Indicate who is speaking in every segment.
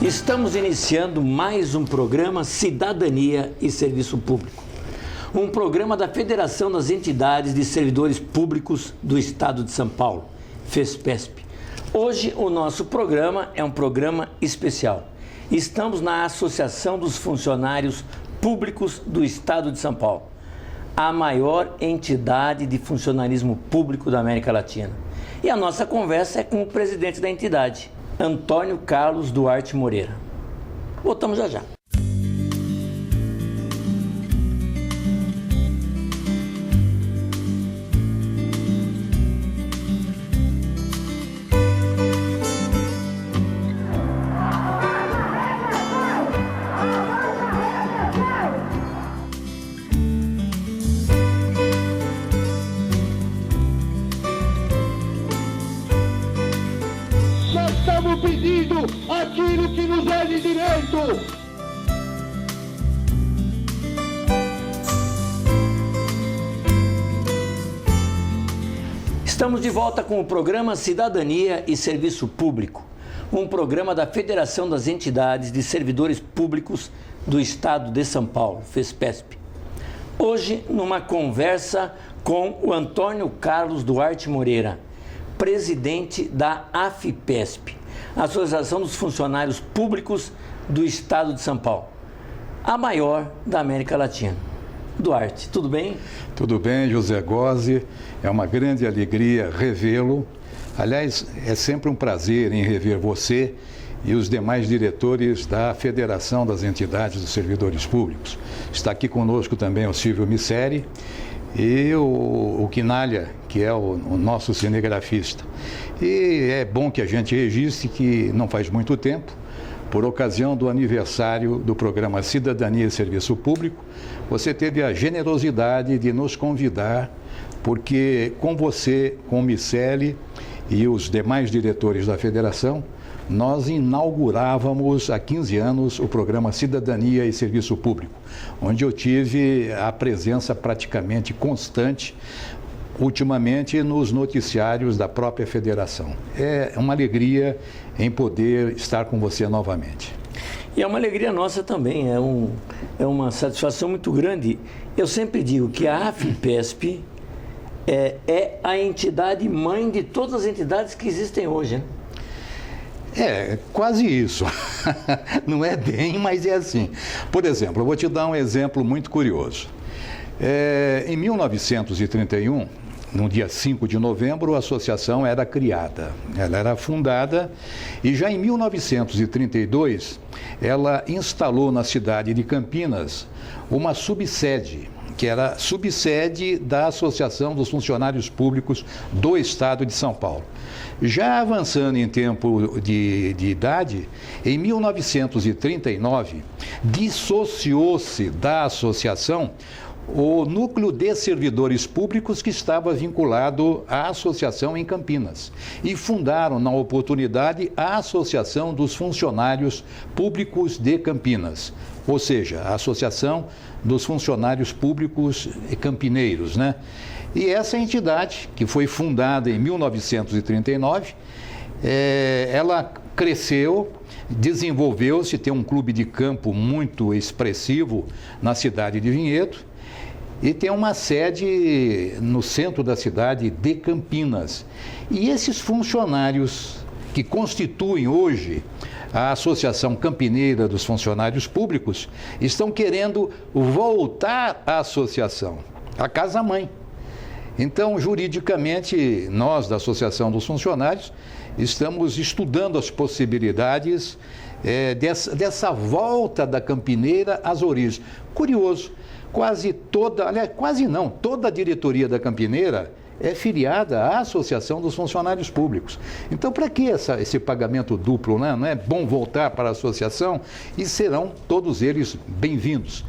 Speaker 1: Estamos iniciando mais um programa Cidadania e Serviço Público. Um programa da Federação das Entidades de Servidores Públicos do Estado de São Paulo, FESPESP. Hoje o nosso programa é um programa especial. Estamos na Associação dos Funcionários Públicos do Estado de São Paulo, a maior entidade de funcionalismo público da América Latina. E a nossa conversa é com o presidente da entidade, Antônio Carlos Duarte Moreira. Voltamos já já.
Speaker 2: Estamos pedindo aquilo que nos é de direito.
Speaker 1: Estamos de volta com o programa Cidadania e Serviço Público, um programa da Federação das Entidades de Servidores Públicos do Estado de São Paulo, FESPESP. Hoje, numa conversa com o Antônio Carlos Duarte Moreira, presidente da AFPESP, Associação dos Funcionários Públicos do Estado de São Paulo, a maior da América Latina. Duarte, tudo bem?
Speaker 3: Tudo bem, José Gozzi. É uma grande alegria revê-lo. Aliás, é sempre um prazer em rever você e os demais diretores da Federação das Entidades dos Servidores Públicos. Está aqui conosco também o Silvio Misseri e o Quinalha, que é o nosso cinegrafista. E é bom que a gente registre que não faz muito tempo, por ocasião do aniversário do programa Cidadania e Serviço Público, você teve a generosidade de nos convidar, porque com você, com o Miceli e os demais diretores da federação, nós inaugurávamos há 15 anos o programa Cidadania e Serviço Público, onde eu tive a presença praticamente constante, ultimamente nos noticiários da própria federação. É uma alegria em poder estar com você novamente.
Speaker 1: E é uma alegria nossa também, é uma satisfação muito grande. Eu sempre digo que a AFPESP é a entidade mãe de todas as entidades que existem hoje, né?
Speaker 3: É, quase isso. Não é bem, mas é assim. Por exemplo, eu vou te dar um exemplo muito curioso. Em 1931, no dia 5 de novembro, a associação era criada. Ela era fundada e já em 1932, ela instalou na cidade de Campinas uma subsede, que era subsede da Associação dos Funcionários Públicos do Estado de São Paulo. Já avançando em tempo de idade, em 1939, dissociou-se da associação o núcleo de servidores públicos que estava vinculado à associação em Campinas e fundaram, na oportunidade, a Associação dos Funcionários Públicos de Campinas, ou seja, a Associação dos Funcionários Públicos Campineiros, né? E essa entidade, que foi fundada em 1939, ela cresceu, desenvolveu-se, tem um clube de campo muito expressivo na cidade de Vinhedo e tem uma sede no centro da cidade de Campinas. E esses funcionários que constituem hoje a Associação Campineira dos Funcionários Públicos estão querendo voltar à associação, à casa-mãe. Então, juridicamente, nós da Associação dos Funcionários estamos estudando as possibilidades dessa volta da Campineira às origens. Curioso, quase toda, aliás, quase não, toda a diretoria da Campineira é filiada à Associação dos Funcionários Públicos. Então, para que esse pagamento duplo, né? Não é bom voltar para a associação? E serão todos eles bem-vindos.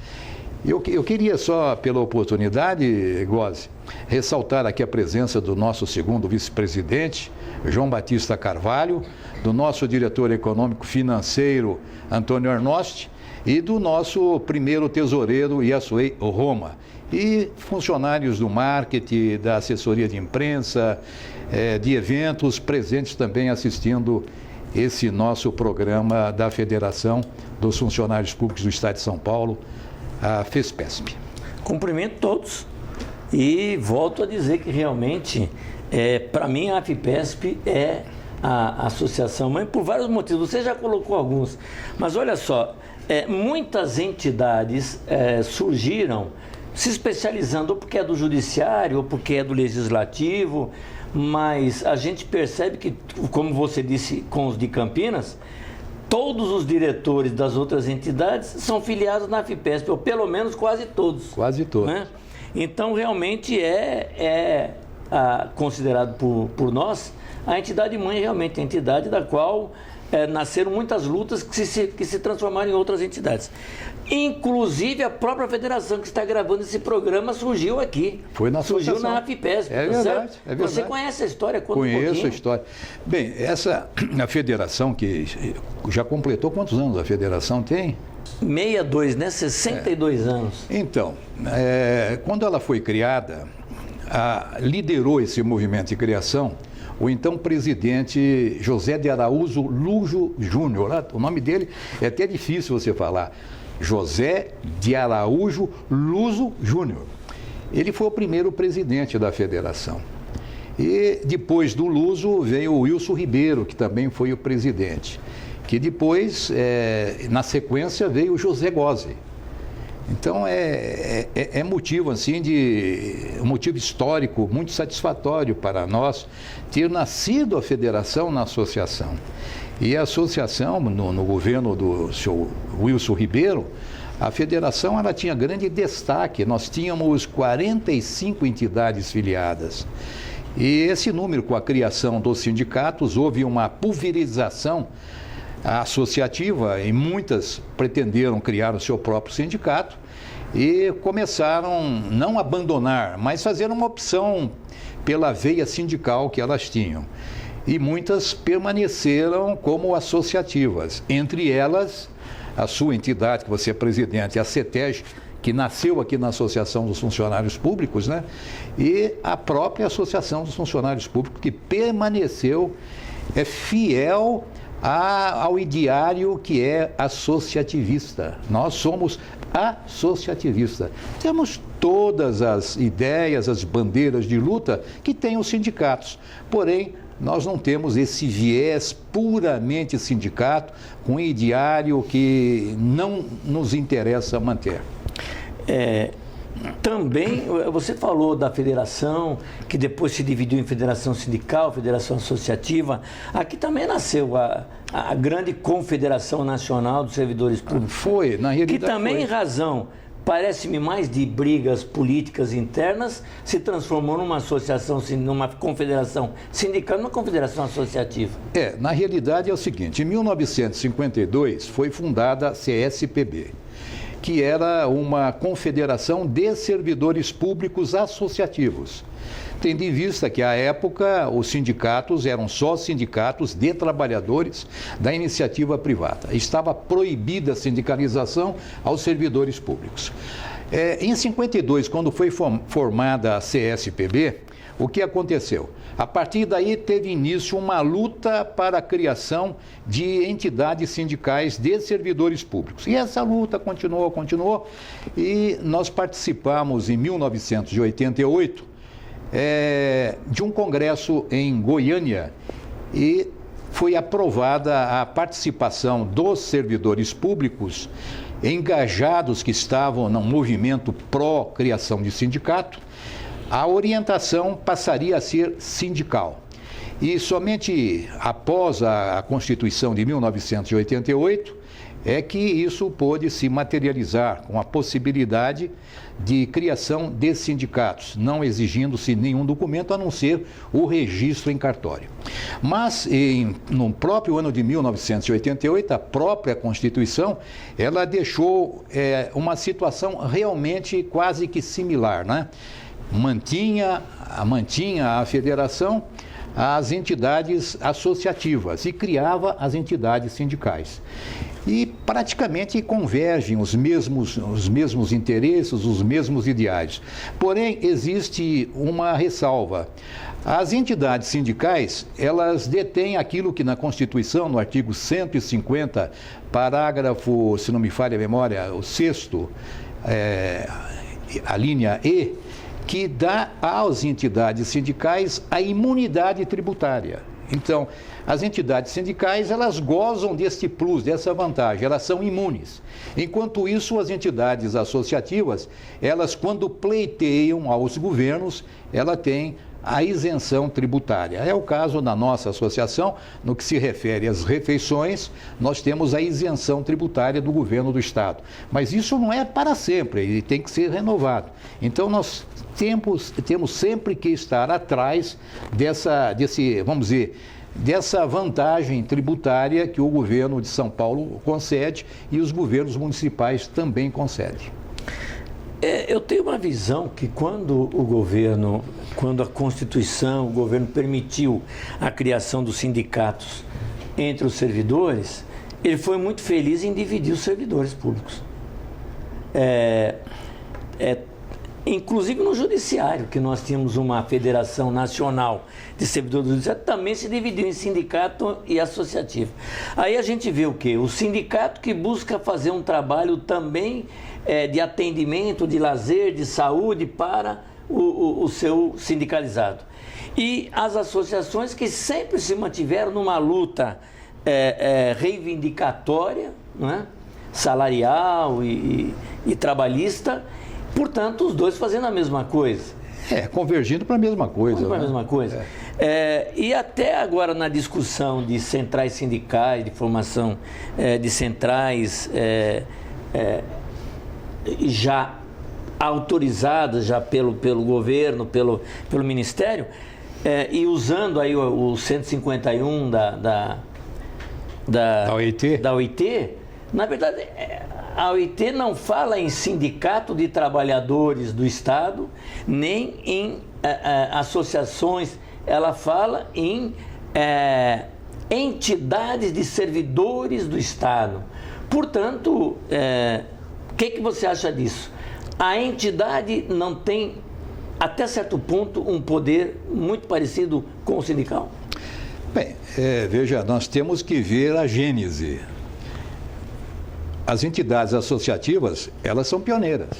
Speaker 3: Eu queria só, pela oportunidade, Gozzi, ressaltar aqui a presença do nosso segundo vice-presidente, João Batista Carvalho, do nosso diretor econômico financeiro, Antônio Arnosti, e do nosso primeiro tesoureiro, Yasuei Roma, e funcionários do marketing, da assessoria de imprensa, de eventos, presentes também assistindo esse nosso programa da Federação dos Funcionários Públicos do Estado de São Paulo, a FESPESP.
Speaker 1: Cumprimento todos e volto a dizer que realmente, para mim, a FIPESP é a associação, mas por vários motivos, você já colocou alguns, mas olha só, muitas entidades surgiram se especializando ou porque é do judiciário ou porque é do legislativo, mas a gente percebe que, como você disse com os de Campinas, todos os diretores das outras entidades são filiados na FIPESP, ou pelo menos quase todos.
Speaker 3: Quase todos.
Speaker 1: Né? Então, realmente considerado por nós a entidade mãe, realmente a entidade da qual nasceram muitas lutas que se transformaram em outras entidades. Inclusive a própria federação que está gravando esse programa surgiu aqui. Surgiu na FIPESP.
Speaker 3: É verdade, é verdade.
Speaker 1: Você conhece a história?
Speaker 3: Conheço a história. Bem, a federação que já completou quantos anos a federação tem?
Speaker 1: 62, né? 62 anos.
Speaker 3: Então, quando ela foi criada, liderou esse movimento de criação o então presidente José de Araújo Lujo Júnior. O nome dele é até difícil você falar. José de Araújo Lujo Júnior. Ele foi o primeiro presidente da federação. E depois do Lujo veio o Wilson Ribeiro, que também foi o presidente. Que depois, na sequência, veio o José Gozzi. Então é motivo assim um motivo histórico muito satisfatório para nós ter nascido a federação na associação. E a associação, no governo do senhor Wilson Ribeiro, a federação ela tinha grande destaque. Nós tínhamos 45 entidades filiadas. E esse número, com a criação dos sindicatos, houve uma pulverização associativa e muitas pretenderam criar o seu próprio sindicato e começaram não a abandonar, mas fazer uma opção pela veia sindical que elas tinham. E muitas permaneceram como associativas, entre elas a sua entidade, que você é presidente, a CETEG, que nasceu aqui na Associação dos Funcionários Públicos, né? E a própria Associação dos Funcionários Públicos, que permaneceu fiel ao ideário que é associativista. Nós somos associativistas. Temos todas as ideias, as bandeiras de luta que têm os sindicatos. Porém, nós não temos esse viés puramente sindicato, com um ideário que não nos interessa manter.
Speaker 1: Também, você falou da federação, que depois se dividiu em federação sindical, federação associativa. Aqui também nasceu a grande Confederação Nacional dos Servidores Públicos.
Speaker 3: Foi, na realidade.
Speaker 1: Que também, em razão, parece-me mais de brigas políticas internas, se transformou numa associação, numa confederação sindical, numa confederação associativa.
Speaker 3: Na realidade é o seguinte, em 1952 foi fundada a CSPB, que era uma confederação de servidores públicos associativos, tendo em vista que, à época, os sindicatos eram só sindicatos de trabalhadores da iniciativa privada. Estava proibida a sindicalização aos servidores públicos. Em 52, quando foi formada a CSPB, o que aconteceu? A partir daí teve início uma luta para a criação de entidades sindicais de servidores públicos. E essa luta continuou, e nós participamos em 1988 de um congresso em Goiânia e foi aprovada a participação dos servidores públicos engajados que estavam no movimento pró-criação de sindicato. A orientação passaria a ser sindical. E somente após a Constituição de 1988 é que isso pôde se materializar com a possibilidade de criação de sindicatos, não exigindo-se nenhum documento a não ser o registro em cartório. Mas no próprio ano de 1988, a própria Constituição, ela deixou uma situação realmente quase que similar, né? Mantinha a federação, as entidades associativas e criava as entidades sindicais. E praticamente convergem os mesmos interesses, os mesmos ideais. Porém, existe uma ressalva. As entidades sindicais, elas detêm aquilo que na Constituição, no artigo 150, parágrafo, se não me falha a memória, o 6º, a linha E, que dá às entidades sindicais a imunidade tributária. Então, as entidades sindicais, elas gozam deste plus, dessa vantagem, elas são imunes. Enquanto isso, as entidades associativas, elas, quando pleiteiam aos governos, ela tem a isenção tributária. É o caso da nossa associação, no que se refere às refeições, nós temos a isenção tributária do governo do Estado. Mas isso não é para sempre, ele tem que ser renovado. Então, nós temos sempre que estar atrás dessa vantagem tributária que o governo de São Paulo concede e os governos municipais também concedem.
Speaker 1: Eu tenho uma visão que quando a Constituição, o governo permitiu a criação dos sindicatos entre os servidores, ele foi muito feliz em dividir os servidores públicos. Inclusive no judiciário, que nós tínhamos uma federação nacional de servidores do judiciário, também se dividiu em sindicato e associativo. Aí a gente vê o quê? O sindicato que busca fazer um trabalho também de atendimento, de lazer, de saúde para o seu sindicalizado. E as associações que sempre se mantiveram numa luta reivindicatória, não é? Salarial e trabalhista. Portanto, os dois fazendo a mesma coisa.
Speaker 3: Convergindo para a mesma coisa.
Speaker 1: Para a mesma coisa. E até agora na discussão de centrais sindicais, de formação de centrais já autorizadas já pelo governo, pelo Ministério, e usando aí o 151 da OIT, na verdade... A OIT não fala em sindicato de trabalhadores do Estado, nem em associações, ela fala em entidades de servidores do Estado. Portanto, o que você acha disso? A entidade não tem, até certo ponto, um poder muito parecido com o sindical?
Speaker 3: Bem, veja, nós temos que ver a gênese. As entidades associativas, elas são pioneiras.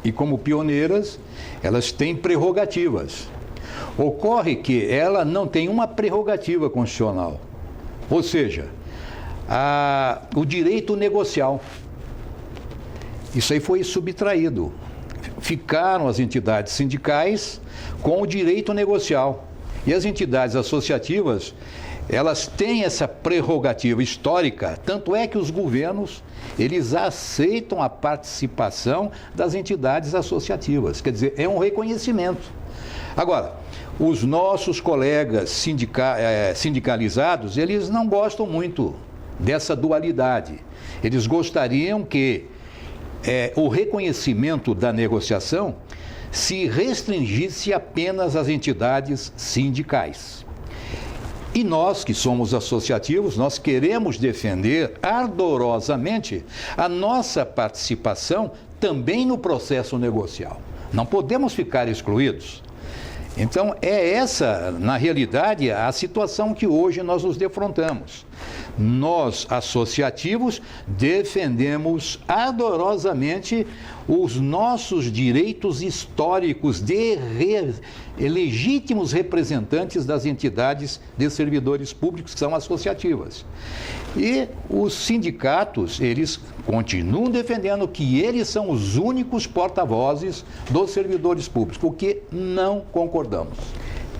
Speaker 3: E como pioneiras, elas têm prerrogativas. Ocorre que ela não tem uma prerrogativa constitucional. Ou seja, o direito negocial. Isso aí foi subtraído. Ficaram as entidades sindicais com o direito negocial. E as entidades associativas, elas têm essa prerrogativa histórica, tanto é que os governos, eles aceitam a participação das entidades associativas, quer dizer, é um reconhecimento. Agora, os nossos colegas sindicalizados, eles não gostam muito dessa dualidade. Eles gostariam que o reconhecimento da negociação se restringisse apenas às entidades sindicais. E nós, que somos associativos, nós queremos defender ardorosamente a nossa participação também no processo negocial. Não podemos ficar excluídos. Então, é essa, na realidade, a situação que hoje nós nos defrontamos. Nós, associativos, defendemos ardorosamente os nossos direitos históricos de legítimos representantes das entidades de servidores públicos que são associativas. E os sindicatos, eles continuam defendendo que eles são os únicos porta-vozes dos servidores públicos, o que não concordamos.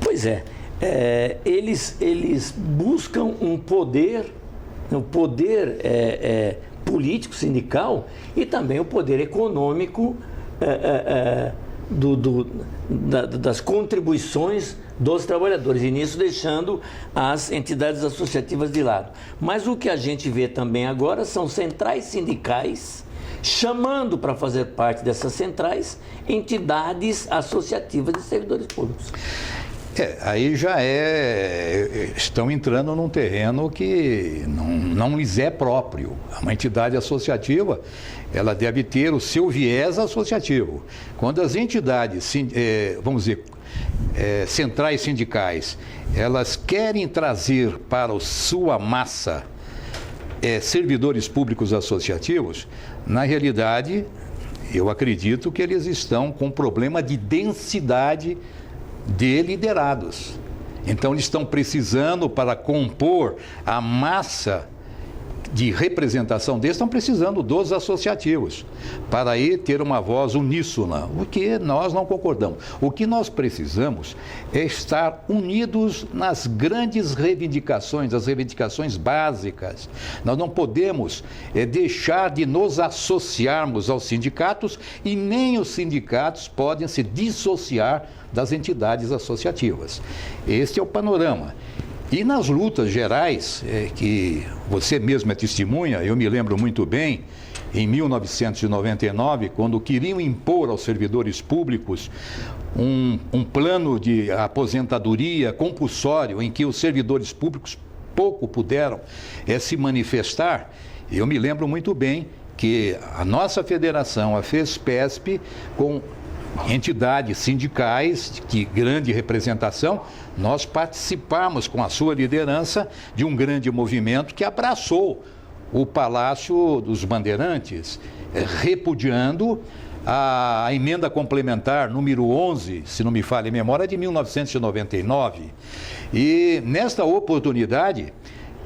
Speaker 1: Pois é, eles buscam um poder, político, sindical e também o poder econômico das contribuições dos trabalhadores, e nisso deixando as entidades associativas de lado. Mas o que a gente vê também agora são centrais sindicais chamando para fazer parte dessas centrais entidades associativas de servidores públicos.
Speaker 3: Aí estão entrando num terreno que não lhes é próprio. Uma entidade associativa, ela deve ter o seu viés associativo. Quando as entidades, vamos dizer, centrais sindicais, elas querem trazer para a sua massa servidores públicos associativos, na realidade, eu acredito que eles estão com problema de densidade de liderados. Então, eles estão precisando, para compor a massa de representação deles, estão precisando dos associativos, para aí ter uma voz uníssona, o que nós não concordamos. O que nós precisamos é estar unidos nas grandes reivindicações, as reivindicações básicas. Nós não podemos deixar de nos associarmos aos sindicatos e nem os sindicatos podem se dissociar das entidades associativas. Este é o panorama. E nas lutas gerais, que você mesmo é testemunha, eu me lembro muito bem, em 1999, quando queriam impor aos servidores públicos um plano de aposentadoria compulsório, em que os servidores públicos pouco puderam se manifestar, eu me lembro muito bem que a nossa federação, a FESPESP, com entidades sindicais de grande representação, nós participamos com a sua liderança de um grande movimento que abraçou o Palácio dos Bandeirantes, repudiando a emenda complementar número 11, se não me falha a memória, de 1999. E nesta oportunidade,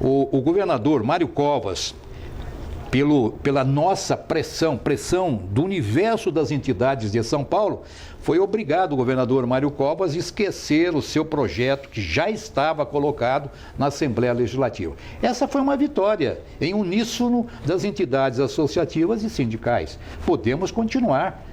Speaker 3: o governador Mário Covas, pela nossa pressão do universo das entidades de São Paulo, foi obrigado o governador Mário Covas a esquecer o seu projeto que já estava colocado na Assembleia Legislativa. Essa foi uma vitória em uníssono das entidades associativas e sindicais. Podemos continuar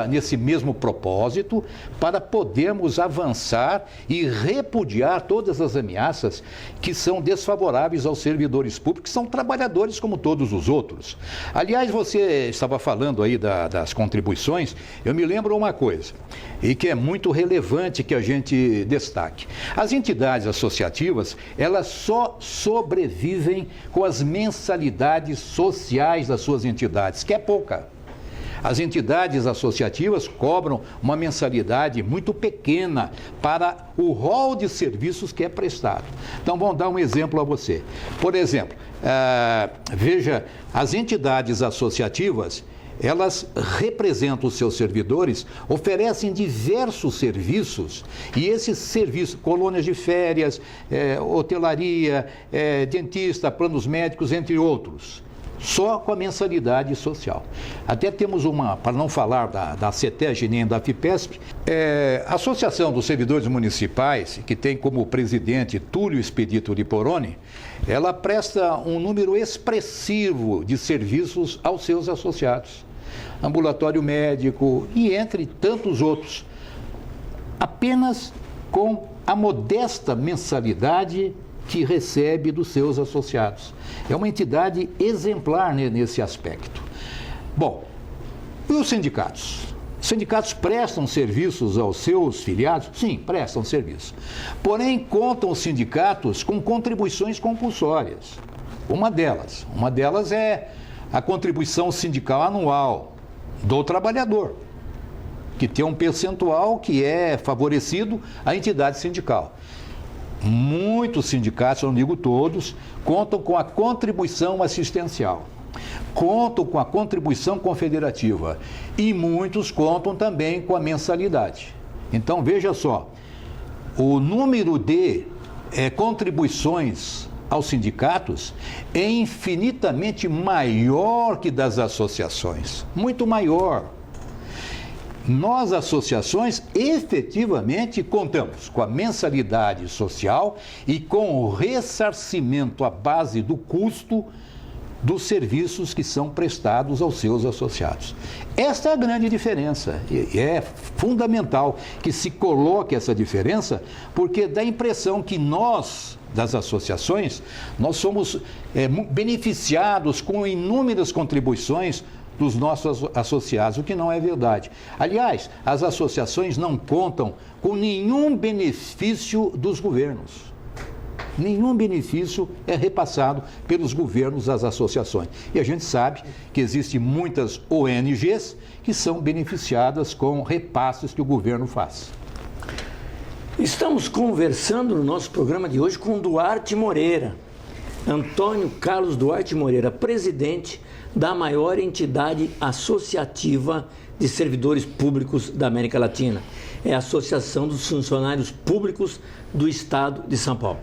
Speaker 3: nesse mesmo propósito para podermos avançar e repudiar todas as ameaças que são desfavoráveis aos servidores públicos, que são trabalhadores como todos os outros. Aliás, você estava falando aí das contribuições, eu me lembro uma coisa, e que é muito relevante que a gente destaque. As entidades associativas, elas só sobrevivem com as mensalidades sociais das suas entidades, que é pouca. As entidades associativas cobram uma mensalidade muito pequena para o rol de serviços que é prestado. Então, vamos dar um exemplo a você. Por exemplo, veja, as entidades associativas, elas representam os seus servidores, oferecem diversos serviços, e esses serviços, colônias de férias, hotelaria, dentista, planos médicos, entre outros, só com a mensalidade social. Até temos para não falar da CETEG nem da FIPESP, a Associação dos Servidores Municipais, que tem como presidente Túlio Expedito Liporoni, ela presta um número expressivo de serviços aos seus associados. Ambulatório médico e entre tantos outros, apenas com a modesta mensalidade que recebe dos seus associados. É uma entidade exemplar nesse aspecto. Bom, e os sindicatos? Os sindicatos prestam serviços aos seus filiados? Sim, prestam serviço. Porém, contam os sindicatos com contribuições compulsórias. Uma delas é a contribuição sindical anual do trabalhador, que tem um percentual que é favorecido à entidade sindical. Muitos sindicatos, não digo todos, contam com a contribuição assistencial, contam com a contribuição confederativa e muitos contam também com a mensalidade. Então, veja só, o número de contribuições aos sindicatos é infinitamente maior que das associações, muito maior. Nós, associações, efetivamente contamos com a mensalidade social e com o ressarcimento à base do custo dos serviços que são prestados aos seus associados. Esta é a grande diferença, e é fundamental que se coloque essa diferença, porque dá a impressão que nós, das associações, nós somos beneficiados com inúmeras contribuições dos nossos associados, o que não é verdade. Aliás, as associações não contam com nenhum benefício dos governos. Nenhum benefício é repassado pelos governos às associações. E a gente sabe que existem muitas ONGs que são beneficiadas com repasses que o governo faz.
Speaker 1: Estamos conversando no nosso programa de hoje com Duarte Moreira, Antônio Carlos Duarte Moreira, presidente da maior entidade associativa de servidores públicos da América Latina. É a Associação dos Funcionários Públicos do Estado de São Paulo.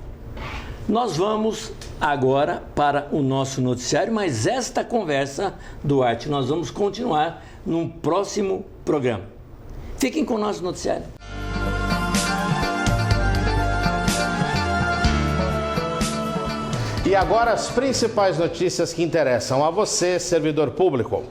Speaker 1: Nós vamos agora para o nosso noticiário, mas esta conversa, Duarte, nós vamos continuar num próximo programa. Fiquem com o nosso noticiário.
Speaker 4: E agora as principais notícias que interessam a você, servidor público.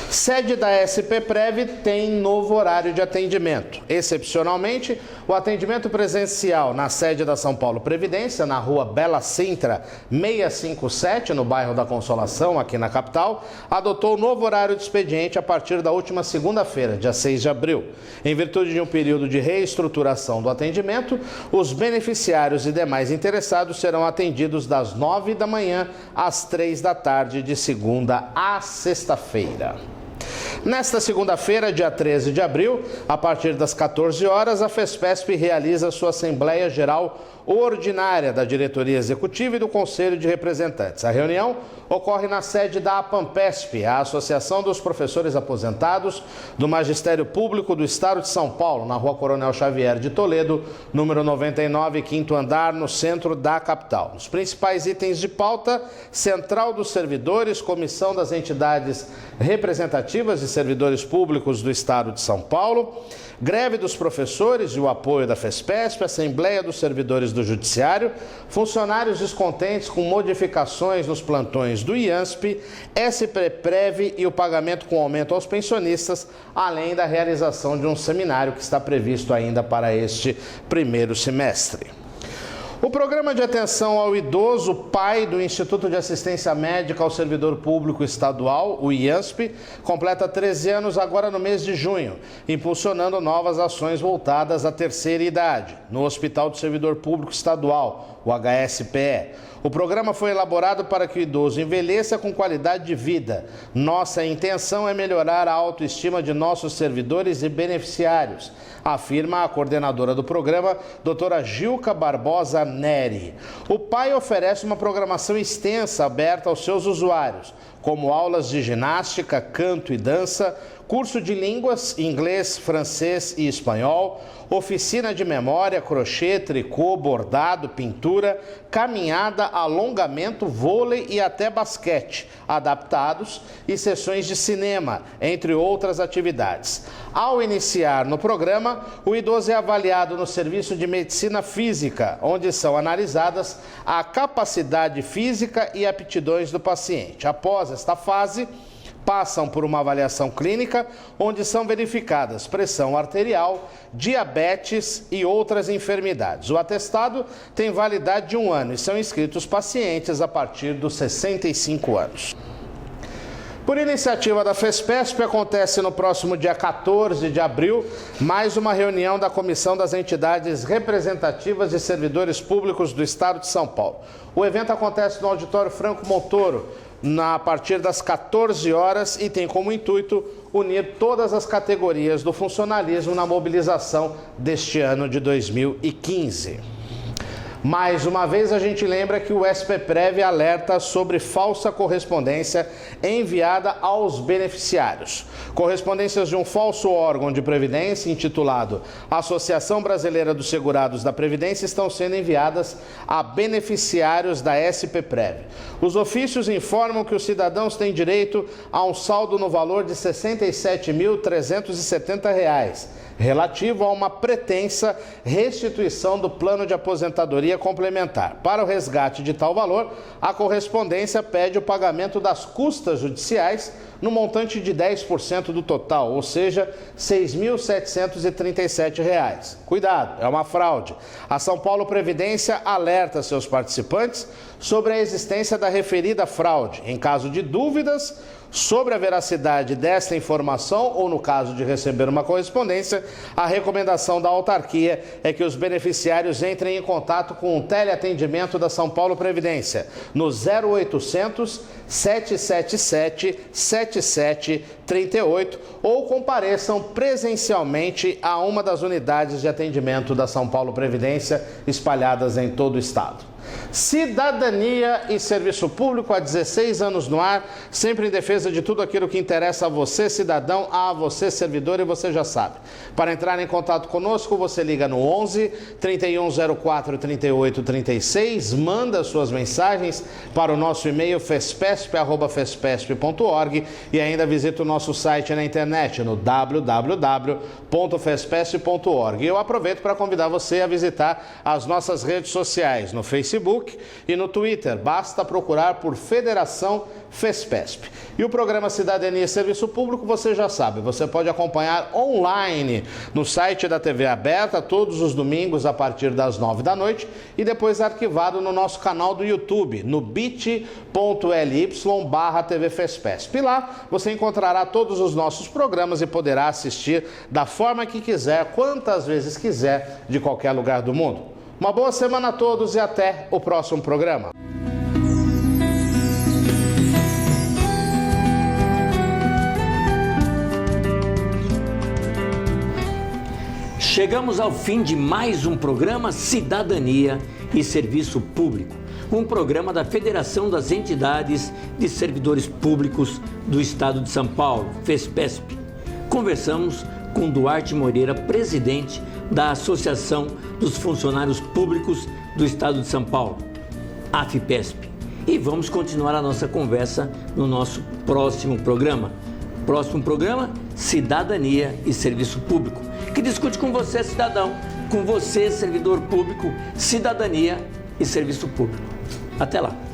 Speaker 4: Sede da SPPrev tem novo horário de atendimento. Excepcionalmente, o atendimento presencial na sede da São Paulo Previdência, na rua Bela Sintra 657, no bairro da Consolação, aqui na capital, adotou o novo horário de expediente a partir da última segunda-feira, dia 6 de abril. Em virtude de um período de reestruturação do atendimento, os beneficiários e demais interessados serão atendidos das 9 da manhã às 3 da tarde, de segunda a sexta-feira. Nesta segunda-feira, dia 13 de abril, a partir das 14 horas, a FESPESP realiza sua Assembleia Geral Ordinária da Diretoria Executiva e do Conselho de Representantes. A reunião ocorre na sede da APAMPESP, a Associação dos Professores Aposentados do Magistério Público do Estado de São Paulo, na Rua Coronel Xavier de Toledo, número 99, quinto andar, no centro da capital. Os principais itens de pauta: Central dos Servidores, Comissão das Entidades Representativas de Servidores Públicos do Estado de São Paulo, greve dos professores e o apoio da FESPESP, Assembleia dos Servidores do Judiciário, funcionários descontentes com modificações nos plantões do IANSP, SPPrev e o pagamento com aumento aos pensionistas, além da realização de um seminário que está previsto ainda para este primeiro semestre. O Programa de Atenção ao Idoso, PAI, do Instituto de Assistência Médica ao Servidor Público Estadual, o IANSP, completa 13 anos agora no mês de junho, impulsionando novas ações voltadas à terceira idade, no Hospital do Servidor Público Estadual, o HSPE. O programa foi elaborado para que o idoso envelheça com qualidade de vida. Nossa intenção é melhorar a autoestima de nossos servidores e beneficiários, afirma a coordenadora do programa, doutora Gilca Barbosa Neri. O PAI oferece uma programação extensa aberta aos seus usuários, como aulas de ginástica, canto e dança, curso de línguas, inglês, francês e espanhol, oficina de memória, crochê, tricô, bordado, pintura, caminhada, alongamento, vôlei e até basquete, adaptados, e sessões de cinema, entre outras atividades. Ao iniciar no programa, o idoso é avaliado no Serviço de Medicina Física, onde são analisadas a capacidade física e aptidões do paciente. Após esta fase, passam por uma avaliação clínica, onde são verificadas pressão arterial, diabetes e outras enfermidades. O atestado tem validade de 1 ano e são inscritos pacientes a partir dos 65 anos. Por iniciativa da FESPESP, acontece no próximo dia 14 de abril mais uma reunião da Comissão das Entidades Representativas de Servidores Públicos do Estado de São Paulo. O evento acontece no Auditório Franco Montoro, a partir das 14 horas, e tem como intuito unir todas as categorias do funcionalismo na mobilização deste ano de 2015. Mais uma vez, a gente lembra que o SPPrev alerta sobre falsa correspondência enviada aos beneficiários. Correspondências de um falso órgão de previdência intitulado Associação Brasileira dos Segurados da Previdência estão sendo enviadas a beneficiários da SPPrev. Os ofícios informam que os cidadãos têm direito a um saldo no valor de R$ 67.370, relativo a uma pretensa restituição do plano de aposentadoria complementar. Para o resgate de tal valor, a correspondência pede o pagamento das custas judiciais no montante de 10% do total, ou seja, R$ 6.737. Cuidado, é uma fraude. A São Paulo Previdência alerta seus participantes sobre a existência da referida fraude. Em caso de dúvidas Sobre a veracidade desta informação, ou no caso de receber uma correspondência, a recomendação da autarquia é que os beneficiários entrem em contato com o teleatendimento da São Paulo Previdência, no 0800 777 7738 ou compareçam presencialmente a uma das unidades de atendimento da São Paulo Previdência espalhadas em todo o estado. Cidadania e Serviço Público há 16 anos no ar, sempre em defesa de tudo aquilo que interessa a você, cidadão, a você, servidor, e você já sabe. Para entrar em contato conosco, você liga no 11 3104 3836, manda suas mensagens para o nosso e-mail fespesp@fespesp.org e ainda visita o nosso site na internet no www.fespesp.org. Eu aproveito para convidar você a visitar as nossas redes sociais no Facebook e no Twitter. Basta procurar por Federação Fespesp. E o programa Cidadania e Serviço Público, você já sabe, você pode acompanhar online no site da TV Aberta todos os domingos a partir das 9 da noite e depois arquivado no nosso canal do YouTube, no bit.ly/TV Fespesp. E lá você encontrará todos os nossos programas e poderá assistir da forma que quiser, quantas vezes quiser, de qualquer lugar do mundo. Uma boa semana a todos e até o próximo programa.
Speaker 1: Chegamos ao fim de mais um programa Cidadania e Serviço Público, um programa da Federação das Entidades de Servidores Públicos do Estado de São Paulo, FESPESP. Conversamos com Duarte Moreira, presidente da Associação dos Funcionários Públicos do Estado de São Paulo, AFPESP. E vamos continuar a nossa conversa no nosso próximo programa. Próximo programa, Cidadania e Serviço Público, que discute com você, cidadão, com você, servidor público, cidadania e serviço público. Até lá!